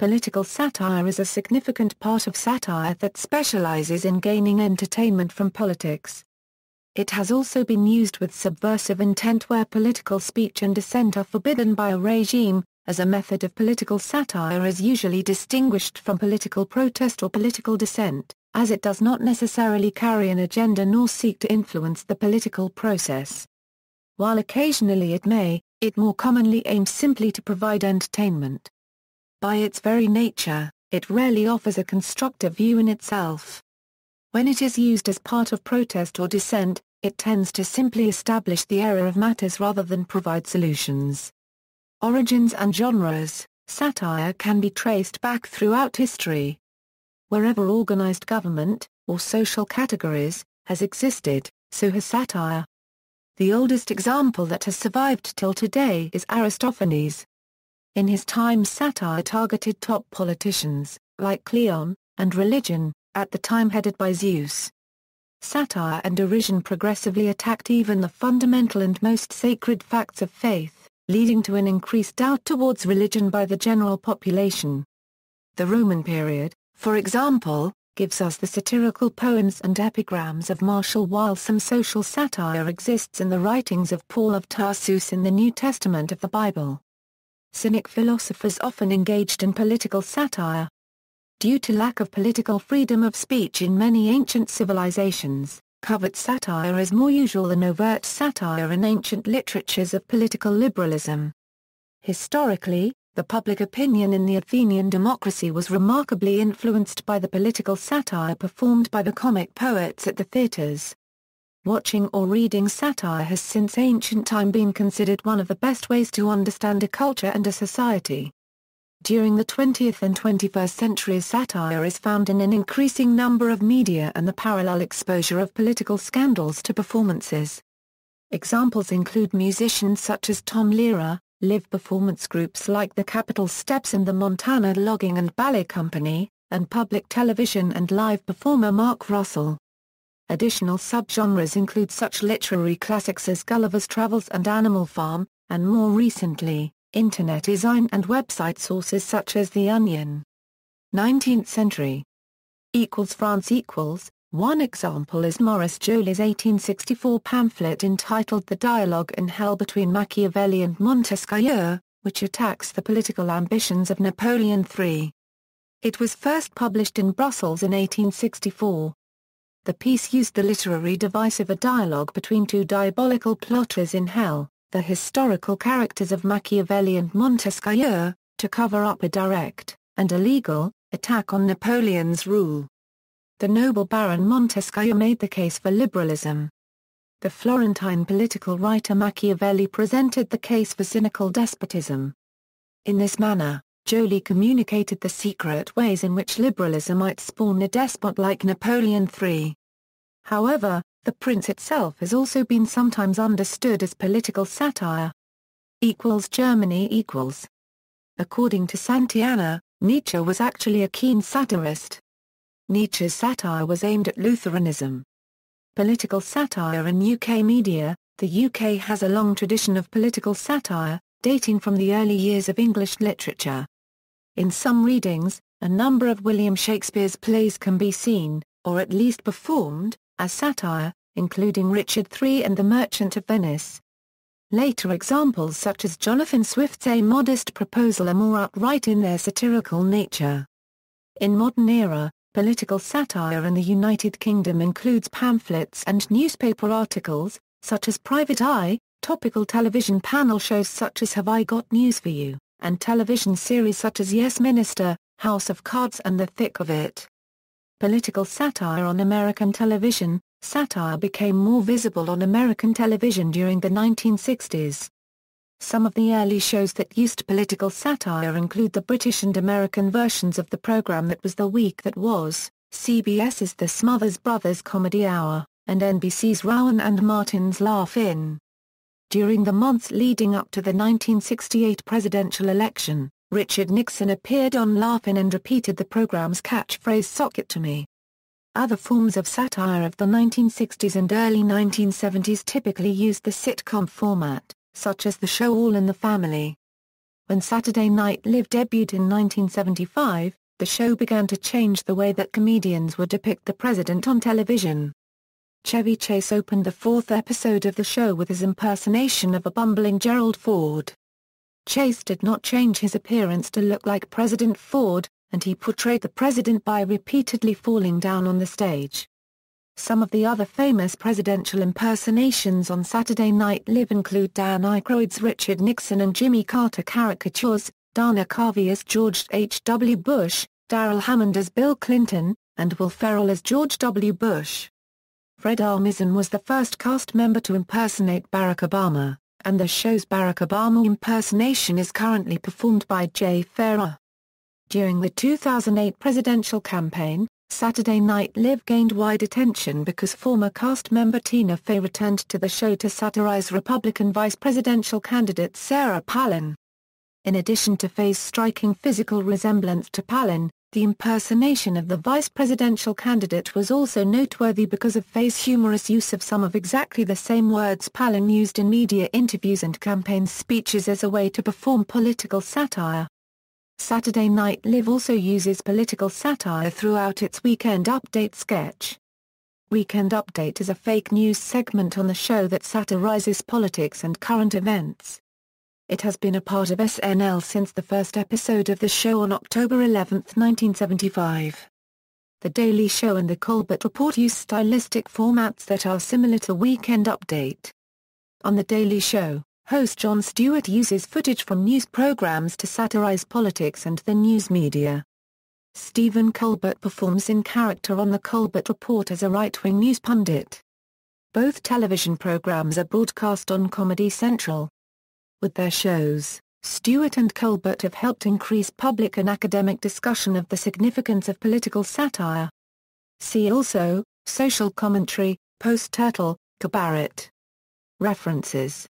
Political satire is a significant part of satire that specializes in gaining entertainment from politics. It has also been used with subversive intent where political speech and dissent are forbidden by a regime. As a method of political satire is usually distinguished from political protest or political dissent, as it does not necessarily carry an agenda nor seek to influence the political process. While occasionally it may, it more commonly aims simply to provide entertainment. By its very nature, it rarely offers a constructive view in itself. When it is used as part of protest or dissent, it tends to simply establish the error of matters rather than provide solutions. Origins and genres. Satire can be traced back throughout history. Wherever organized government, or social categories, has existed, so has satire. The oldest example that has survived till today is Aristophanes. In his time satire targeted top politicians, like Cleon, and religion, at the time headed by Zeus. Satire and derision progressively attacked even the fundamental and most sacred facts of faith, leading to an increased doubt towards religion by the general population. The Roman period, for example, gives us the satirical poems and epigrams of Martial, while some social satire exists in the writings of Paul of Tarsus in the New Testament of the Bible. Cynic philosophers often engaged in political satire. Due to lack of political freedom of speech in many ancient civilizations, covert satire is more usual than overt satire in ancient literatures of political liberalism. Historically, the public opinion in the Athenian democracy was remarkably influenced by the political satire performed by the comic poets at the theatres. Watching or reading satire has since ancient time been considered one of the best ways to understand a culture and a society. During the 20th and 21st centuries, satire is found in an increasing number of media and the parallel exposure of political scandals to performances. Examples include musicians such as Tom Lehrer, live performance groups like the Capitol Steps and the Montana Logging and Ballet Company, and public television and live performer Mark Russell. Additional subgenres include such literary classics as Gulliver's Travels and Animal Farm, and more recently, Internet design and website sources such as The Onion. 19th century. France. One example is Maurice Joly's 1864 pamphlet entitled The Dialogue in Hell between Machiavelli and Montesquieu, which attacks the political ambitions of Napoleon III. It was first published in Brussels in 1864. The piece used the literary device of a dialogue between two diabolical plotters in hell, the historical characters of Machiavelli and Montesquieu, to cover up a direct, and illegal, attack on Napoleon's rule. The noble Baron Montesquieu made the case for liberalism. The Florentine political writer Machiavelli presented the case for cynical despotism. In this manner, Joly communicated the secret ways in which liberalism might spawn a despot like Napoleon III. However, the prince itself has also been sometimes understood as political satire. Germany. According to Santayana, Nietzsche was actually a keen satirist. Nietzsche's satire was aimed at Lutheranism. Political satire in UK media. The UK has a long tradition of political satire, dating from the early years of English literature. In some readings, a number of William Shakespeare's plays can be seen, or at least performed, as satire, including Richard III and The Merchant of Venice. Later examples such as Jonathan Swift's A Modest Proposal are more outright in their satirical nature. In modern era, political satire in the United Kingdom includes pamphlets and newspaper articles, such as Private Eye, topical television panel shows such as Have I Got News for You, and television series such as Yes Minister, House of Cards and The Thick of It. Political satire on American television. Satire became more visible on American television during the 1960s. Some of the early shows that used political satire include the British and American versions of the program That Was the Week That Was, CBS's The Smothers Brothers Comedy Hour, and NBC's Rowan and Martin's Laugh-In. During the months leading up to the 1968 presidential election, Richard Nixon appeared on Laugh-In and repeated the program's catchphrase "Sock it to me." Other forms of satire of the 1960s and early 1970s typically used the sitcom format, such as the show All in the Family. When Saturday Night Live debuted in 1975, the show began to change the way that comedians would depict the president on television. Chevy Chase opened the fourth episode of the show with his impersonation of a bumbling Gerald Ford. Chase did not change his appearance to look like President Ford, and he portrayed the president by repeatedly falling down on the stage. Some of the other famous presidential impersonations on Saturday Night Live include Dan Aykroyd's Richard Nixon and Jimmy Carter caricatures, Dana Carvey as George H.W. Bush, Darrell Hammond as Bill Clinton, and Will Ferrell as George W. Bush. Fred Armisen was the first cast member to impersonate Barack Obama, and the show's Barack Obama impersonation is currently performed by Jay Farrar. During the 2008 presidential campaign, Saturday Night Live gained wide attention because former cast member Tina Fey returned to the show to satirize Republican vice presidential candidate Sarah Palin. In addition to Fey's striking physical resemblance to Palin, the impersonation of the vice presidential candidate was also noteworthy because of Fey's humorous use of some of exactly the same words Palin used in media interviews and campaign speeches as a way to perform political satire. Saturday Night Live also uses political satire throughout its Weekend Update sketch. Weekend Update is a fake news segment on the show that satirizes politics and current events. It has been a part of SNL since the first episode of the show on October 11, 1975. The Daily Show and The Colbert Report use stylistic formats that are similar to Weekend Update. On The Daily Show, host Jon Stewart uses footage from news programs to satirize politics and the news media. Stephen Colbert performs in character on The Colbert Report as a right-wing news pundit. Both television programs are broadcast on Comedy Central. With their shows, Stewart and Colbert have helped increase public and academic discussion of the significance of political satire. See also, social commentary, post-turtle, cabaret. References